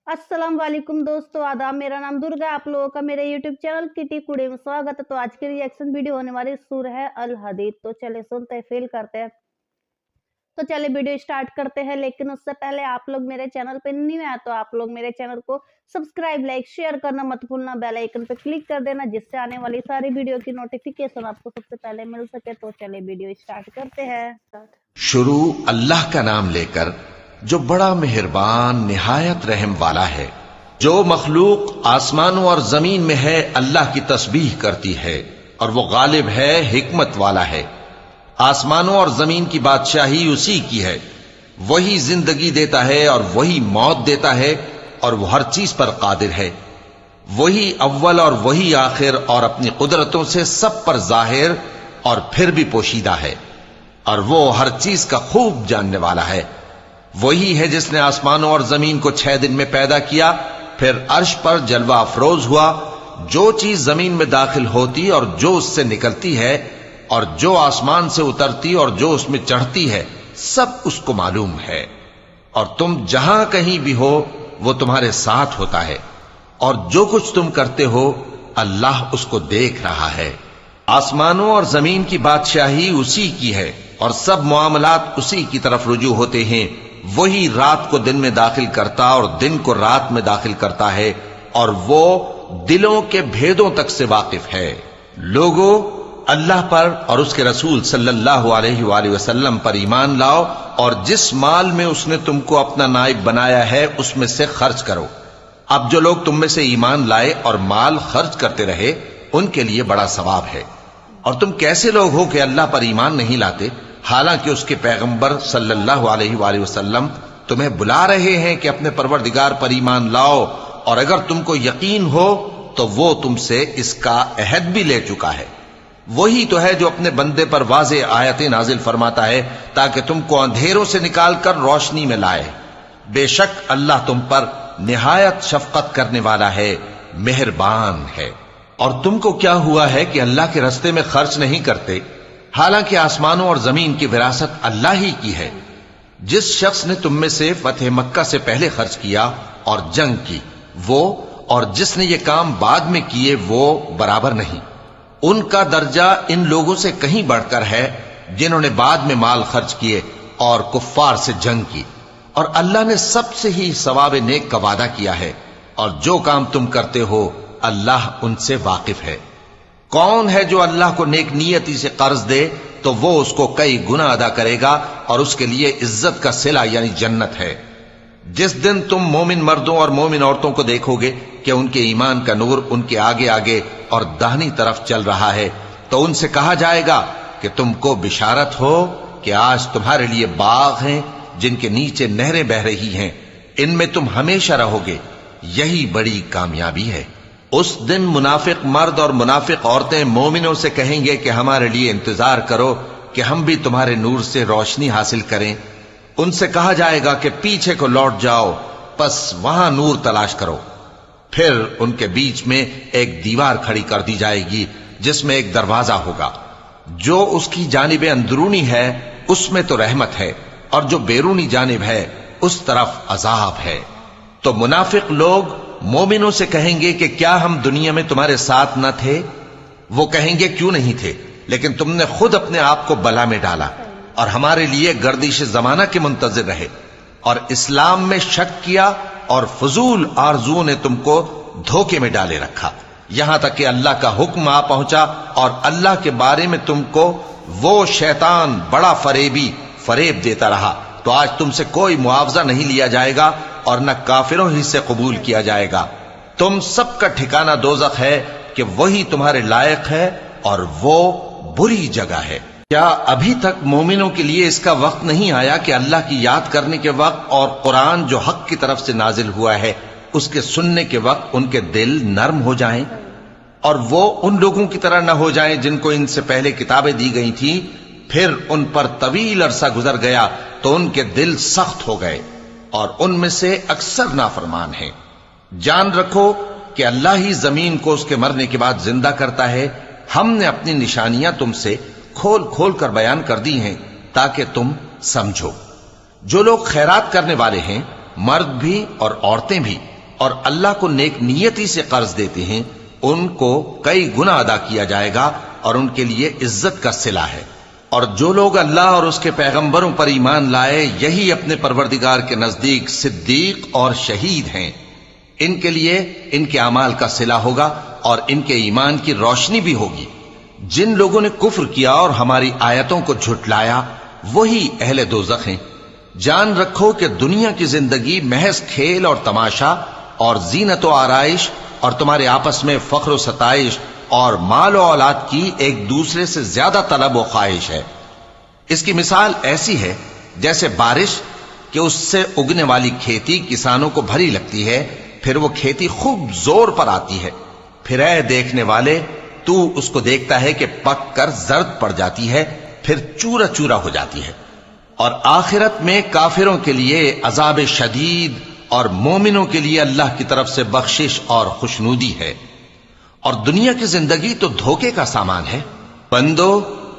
अस्सलाम वालेकुम दोस्तों, आदाब। मेरा नाम दुर्गा, आप लोगों का मेरे यूट्यूब चैनल किटी कुड़ी में स्वागत है। तो आज की रिएक्शन वीडियो होने वाली सूर है अल हदीद। तो चले सुनते हैं, फील करते हैं। तो चले वीडियो स्टार्ट करते हैं, लेकिन उससे पहले आप लोग मेरे चैनल पे न्यू है तो आप लोग मेरे चैनल को सब्सक्राइब, लाइक, शेयर करना मत भूलना। बेल आइकन पे क्लिक कर देना जिससे आने वाली सारी वीडियो की नोटिफिकेशन आपको सबसे पहले मिल सके। तो चले वीडियो स्टार्ट करते हैं। शुरू अल्लाह का नाम लेकर जो बड़ा मेहरबान निहायत रहम वाला है। जो मखलूक आसमानों और जमीन में है अल्लाह की तस्बीह करती है और वो गालिब है, हिकमत वाला है। आसमानों और जमीन की बादशाही उसी की है। वही जिंदगी देता है और वही मौत देता है और वो हर चीज पर कादिर है। वही अव्वल और वही आखिर और अपनी कुदरतों से सब पर जाहिर और फिर भी पोशीदा है और वो हर चीज का खूब जानने वाला है। वही है जिसने आसमानों और जमीन को 6 दिन में पैदा किया, फिर अर्श पर जलवा अफरोज हुआ। जो चीज जमीन में दाखिल होती और जो उससे निकलती है और जो आसमान से उतरती और जो उसमें चढ़ती है, सब उसको मालूम है। और तुम जहां कहीं भी हो वो तुम्हारे साथ होता है और जो कुछ तुम करते हो अल्लाह उसको देख रहा है। आसमानों और जमीन की बादशाही उसी की है और सब मामलात उसी की तरफ रुजू होते हैं। वही रात को दिन में दाखिल करता और दिन को रात में दाखिल करता है और वो दिलों के भेदों तक से वाकिफ है। लोगों, अल्लाह पर और उसके रसूल सल्लल्लाहु अलैहि वसल्लम पर ईमान लाओ और जिस माल में उसने तुमको अपना नाइब बनाया है उसमें से खर्च करो। अब जो लोग तुम में से ईमान लाए और माल खर्च करते रहे उनके लिए बड़ा सवाब है। और तुम कैसे लोग हो कि अल्लाह पर ईमान नहीं लाते, हालांकि उसके पैगंबर सल्लल्लाहु अलैहि वसल्लम तुम्हें बुला रहे हैं कि अपने परवरदिगार पर ईमान लाओ, और अगर तुमको यकीन हो तो वो तुमसे इसका अहद भी ले चुका है। वही तो है जो अपने बंदे पर वाज़े आयतें नाजिल फरमाता है ताकि तुमको अंधेरों से निकालकर रोशनी में लाए। बेशक अल्लाह तुम पर निहायत शफकत करने वाला है, मेहरबान है। और तुमको क्या हुआ है कि अल्लाह के रास्ते में खर्च नहीं करते, हालांकि आसमानों और जमीन की विरासत अल्लाह ही की है। जिस शख्स ने तुम में से फतेह मक्का से पहले खर्च किया और जंग की, वो और जिसने ये काम बाद में किए वो बराबर नहीं। उनका दर्जा इन लोगों से कहीं बढ़कर है जिन्होंने बाद में माल खर्च किए और कुफ्फार से जंग की। और अल्लाह ने सबसे ही सवाब नेक का वादा किया है और जो काम तुम करते हो अल्लाह उनसे वाकिफ है। कौन है जो अल्लाह को नेक नियति से कर्ज दे तो वो उसको कई गुना अदा करेगा और उसके लिए इज्जत का सिला यानी जन्नत है। जिस दिन तुम मोमिन मर्दों और मोमिन औरतों को देखोगे कि उनके ईमान का नूर उनके आगे आगे और दाहिनी तरफ चल रहा है, तो उनसे कहा जाएगा कि तुमको बिशारत हो कि आज तुम्हारे लिए बाग हैं जिनके नीचे नहरें बह रही हैं, इनमें तुम हमेशा रहोगे। यही बड़ी कामयाबी है। उस दिन मुनाफिक मर्द और मुनाफिक औरतें मोमिनों से कहेंगे कि हमारे लिए इंतजार करो कि हम भी तुम्हारे नूर से रोशनी हासिल करें। उनसे कहा जाएगा कि पीछे को लौट जाओ, बस वहां नूर तलाश करो। फिर उनके बीच में एक दीवार खड़ी कर दी जाएगी जिसमें एक दरवाजा होगा। जो उसकी जानिब अंदरूनी है उसमें तो रहमत है और जो बैरूनी जानिब है उस तरफ अजाब है। तो मुनाफिक लोग मोमिनों से कहेंगे कि क्या हम दुनिया में तुम्हारे साथ न थे? वो कहेंगे क्यों नहीं थे, लेकिन तुमने खुद अपने आप को बला में डाला और हमारे लिए गर्दिश जमाना के मुंतजिर रहे और इस्लाम में शक किया और फजूल आरजुओं ने तुमको धोखे में डाले रखा, यहां तक कि अल्लाह का हुक्म आ पहुंचा और अल्लाह के बारे में तुमको वो शैतान बड़ा फरेब देता रहा। तो आज तुमसे कोई मुआवजा नहीं लिया जाएगा और न काफिरों ही से कबूल किया जाएगा। तुम सबका ठिकाना दोज़ख है कि वही तुम्हारे लायक है और वो बुरी जगह है। क्या अभी तक मोमिनों के लिए इसका वक्त नहीं आया कि अल्लाह की याद करने के वक्त और कुरान जो हक की तरफ से नाजिल हुआ है उसके सुनने के वक्त उनके दिल नर्म हो जाएं और वो उन लोगों की तरह न हो जाएं जिनको इनसे पहले किताबें दी गई थी, फिर उन पर तवील अरसा गुजर गया तो उनके दिल सख्त हो गए और उनमें से अक्सर नाफरमान हैं। जान रखो कि अल्लाह ही जमीन को उसके मरने के बाद जिंदा करता है। हमने अपनी निशानियां तुमसे खोल खोल कर बयान कर दी हैं ताकि तुम समझो। जो लोग खैरात करने वाले हैं, मर्द भी और औरतें भी, اور اللہ کو نیک نیتی سے قرض دیتے ہیں ان کو کئی گنا ادا کیا جائے گا اور ان کے لیے عزت کا صلہ ہے۔ اور جو لوگ اللہ اور اس کے پیغمبروں پر ایمان لائے یہی اپنے پروردگار کے نزدیک صدیق اور شہید ہیں، ان کے لیے ان کے اعمال کا صلہ ہوگا اور ان کے ایمان کی روشنی بھی ہوگی۔ جن لوگوں نے کفر کیا اور ہماری آیتوں کو جھٹلایا وہی اہل دوزخ ہیں۔ جان رکھو کہ دنیا کی زندگی محض کھیل اور تماشا اور زینت و آرائش اور تمہارے آپس میں فخر و ستائش اور مال و اولاد کی ایک دوسرے سے زیادہ طلب و خواہش ہے۔ اس کی مثال ایسی ہے جیسے بارش کہ اس سے اگنے والی کھیتی کسانوں کو بھری لگتی ہے، پھر وہ کھیتی خوب زور پر آتی ہے، پھر اے دیکھنے والے تو اس کو دیکھتا ہے کہ پک کر زرد پڑ جاتی ہے، پھر چورا چورا ہو جاتی ہے۔ اور آخرت میں کافروں کے لیے عذاب شدید اور مومنوں کے لیے اللہ کی طرف سے بخشش اور خوشنودی ہے۔ اور دنیا کی زندگی تو دھوکے کا سامان ہے۔ بندو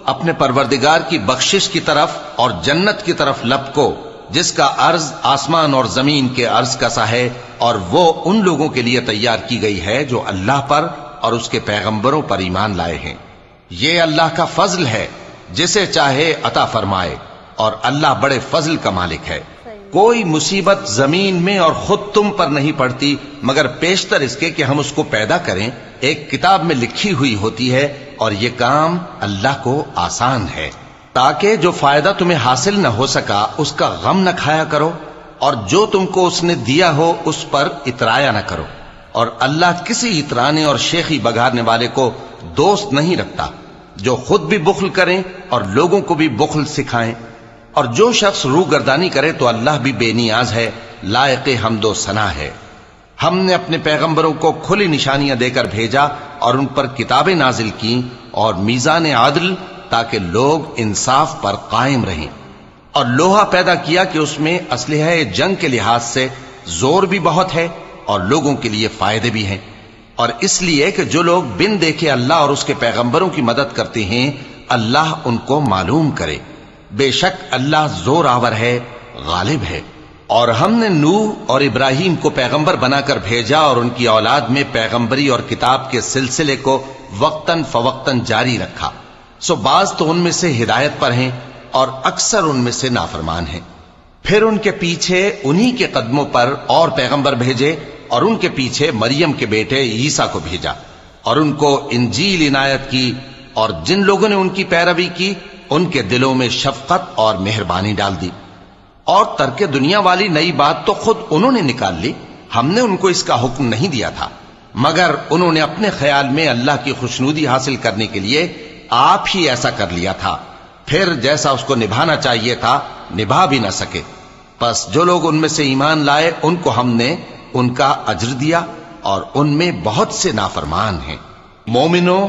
اپنے پروردگار کی بخشش کی طرف اور جنت کی طرف لپکو جس کا عرض آسمان اور زمین کے عرض کا سا ہے، اور وہ ان لوگوں کے لیے تیار کی گئی ہے جو اللہ پر اور اس کے پیغمبروں پر ایمان لائے ہیں۔ یہ اللہ کا فضل ہے، جسے چاہے عطا فرمائے، اور اللہ بڑے فضل کا مالک ہے۔ کوئی مصیبت زمین میں اور خود تم پر نہیں پڑتی مگر پیشتر اس کے کہ ہم اس کو پیدا کریں ایک کتاب میں لکھی ہوئی ہوتی ہے، اور یہ کام اللہ کو آسان ہے، تاکہ جو فائدہ تمہیں حاصل نہ ہو سکا اس کا غم نہ کھایا کرو، اور جو تم کو اس نے دیا ہو اس پر اترایا نہ کرو۔ اور اللہ کسی اترانے اور شیخی بگارنے والے کو دوست نہیں رکھتا، جو خود بھی بخل کریں اور لوگوں کو بھی بخل سکھائیں۔ اور جو شخص روح گردانی کرے تو اللہ بھی بے نیاز ہے، لائق حمد و ثنا ہے۔ ہم نے اپنے پیغمبروں کو کھلی نشانیاں دے کر بھیجا اور ان پر کتابیں نازل کی اور میزان عادل، تاکہ لوگ انصاف پر قائم رہیں۔ اور لوہا پیدا کیا کہ اس میں اسلحہ جنگ کے لحاظ سے زور بھی بہت ہے اور لوگوں کے لیے فائدے بھی ہیں، اور اس لیے کہ جو لوگ بن دیکھے اللہ اور اس کے پیغمبروں کی مدد کرتے ہیں اللہ ان کو معلوم کرے۔ بے شک اللہ زور آور ہے، غالب ہے۔ اور ہم نے نوح اور ابراہیم کو پیغمبر بنا کر بھیجا اور ان کی اولاد میں پیغمبری اور کتاب کے سلسلے کو وقتاً فوقتاً جاری رکھا، سو بعض تو ان میں سے ہدایت پر ہیں اور اکثر ان میں سے نافرمان ہیں۔ پھر ان کے پیچھے انہی کے قدموں پر اور پیغمبر بھیجے، اور ان کے پیچھے مریم کے بیٹے عیسیٰ کو بھیجا، اور ان کو انجیل عنایت کی، اور جن لوگوں نے ان کی پیروی کی ان کے دلوں میں شفقت اور مہربانی ڈال دی۔ اور ترک دنیا والی نئی بات تو خود انہوں نے نکال لی، ہم نے ان کو اس کا حکم نہیں دیا تھا، مگر انہوں نے اپنے خیال میں اللہ کی خوشنودی حاصل کرنے کے لیے آپ ہی ایسا کر لیا تھا، پھر جیسا اس کو نبھانا چاہیے تھا نبھا بھی نہ سکے۔ پس جو لوگ ان میں سے ایمان لائے ان کو ہم نے ان کا اجر دیا، اور ان میں بہت سے نافرمان ہیں۔ مومنو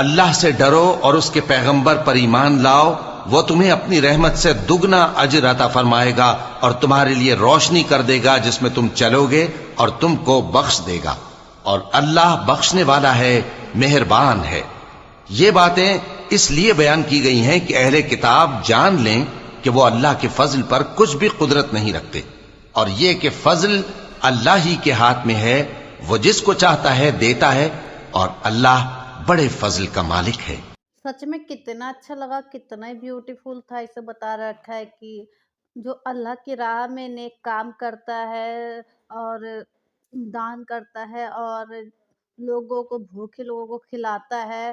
اللہ سے ڈرو اور اس کے پیغمبر پر ایمان لاؤ، وہ تمہیں اپنی رحمت سے دگنا اجر عطا فرمائے گا اور تمہارے لیے روشنی کر دے گا جس میں تم چلو گے، اور تم کو بخش دے گا، اور اللہ بخشنے والا ہے، مہربان ہے۔ یہ باتیں اس لیے بیان کی گئی ہیں کہ اہل کتاب جان لیں کہ وہ اللہ کے فضل پر کچھ بھی قدرت نہیں رکھتے، اور یہ کہ فضل اللہ ہی کے ہاتھ میں ہے، وہ جس کو چاہتا ہے دیتا ہے، اور اللہ بڑے فضل کا مالک ہے۔ سچ میں کتنا اچھا لگا، کتنا ہی بیوٹیفل تھا۔ اسے بتا رکھا ہے کہ جو اللہ کی راہ میں نیک کام کرتا ہے اور دان کرتا ہے اور لوگوں کو بھوکے لوگوں کو کھلاتا ہے،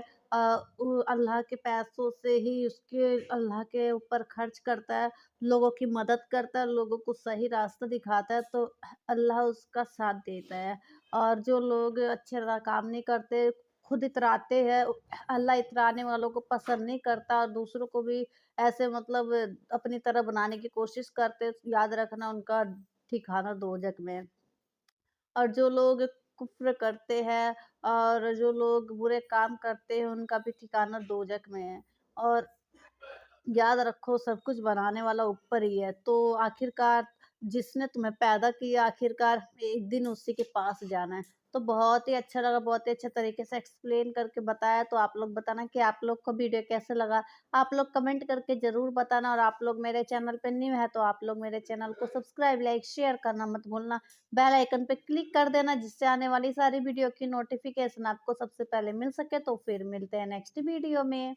اللہ کے پیسوں سے ہی اس کے اللہ کے اوپر خرچ کرتا ہے، لوگوں کی مدد کرتا ہے، لوگوں کو صحیح راستہ دکھاتا ہے، تو اللہ اس کا ساتھ دیتا ہے۔ اور جو لوگ اچھے کام نہیں کرتے، خود اتراتے ہیں، اللہ اترانے والوں کو پسند نہیں کرتا، اور دوسروں کو بھی ایسے مطلب اپنی طرح بنانے کی کوشش کرتے، یاد رکھنا ان کا ٹھکانہ دوزخ میں ہے۔ اور جو لوگ کفر کرتے ہیں اور جو لوگ برے کام کرتے ہیں ان کا بھی ٹھکانہ دوزخ میں ہے۔ اور یاد رکھو سب کچھ بنانے والا اوپر ہی ہے۔ تو آخر کار जिसने तुम्हें पैदा किया आखिरकार एक दिन उसी के पास जाना है। तो बहुत ही अच्छा लगा, बहुत ही अच्छे तरीके से एक्सप्लेन करके बताया। तो आप लोग बताना कि आप लोग को वीडियो कैसे लगा, आप लोग कमेंट करके ज़रूर बताना। और आप लोग मेरे चैनल पे न्यू है तो आप लोग मेरे चैनल को सब्सक्राइब, लाइक, शेयर करना मत भूलना। बेल आइकन पे क्लिक कर देना जिससे आने वाली सारी वीडियो की नोटिफिकेशन आपको सबसे पहले मिल सके। तो फिर मिलते हैं नेक्स्ट वीडियो में।